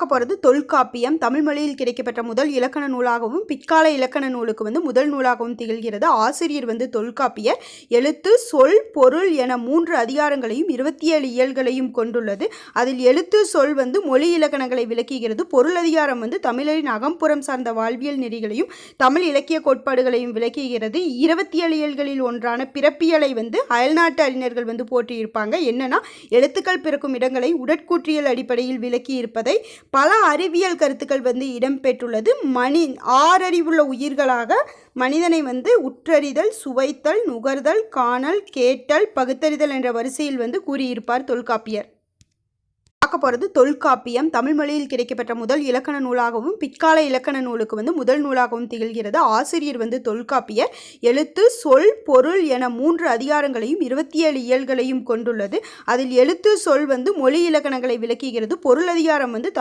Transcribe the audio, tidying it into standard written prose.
பார்க்க போகிறது தொல்காப்பியம். தமிழ் மொழியில் கிடைக்கப்பெற்ற முதல் இலக்கண நூலாகவும் பிற்கால இலக்கண நூலுக்கு முதல் நூலாகவும் திகழ்கிறது. ஆசிரியர் தொல்காப்பியர். எழுத்து, சொல், பொருள் என 3 அதிகாரங்களையும் 27 இயல்களையும் கொண்டுள்ளது. அதில் எழுத்து, சொல் மொழி இலக்கணங்களை விளக்குகிறது. பொருள் அதிகாரம் தமிழரின் அகம்புறம் சார்ந்த வாழ்வியல் நெறிகளையும் தமிழ் இலக்கிய கோட்பாடுகளையும் விளக்குகிறது. 27 இயல்களில் ஒன்றான பிறப்பியலை அயல்நாட்டு அறிஞர்கள் போற்றியிருப்பாங்க. என்னன்னா, எழுத்துக்கள் பிறக்கும் இடங்களை உடற்கூற்றியல் அடிப்படையில் விளக்கி இருப்பதை பல அறிவியல் கருத்துக்கள் இடம்பெற்றுள்ளது. ஆறறிவுள்ள உயிர்களாக மனிதனை உற்றறிதல், சுவைத்தல், நுகர்தல், காணல், கேட்டல், பகுத்தறிதல் என்ற வரிசையில் கூறியிருப்பார் தொல்காப்பியர். பார்க்க போகிறது தொல்காப்பியம். தமிழ் மொழியில் கிடைக்கப்பெற்ற முதல் இலக்கண நூலாகவும் பிற்கால இலக்கண நூலுக்கு முதல் நூலாகவும் திகழ்கிறது. ஆசிரியர் தொல்காப்பியர். எழுத்து, சொல், பொருள் என 3 அதிகாரங்களையும் 27 இயல்களையும் கொண்டுள்ளது. அதில் எழுத்து, சொல் மொழி இலக்கணங்களை விளக்குகிறது. பொருள் அதிகாரம் தமிழ்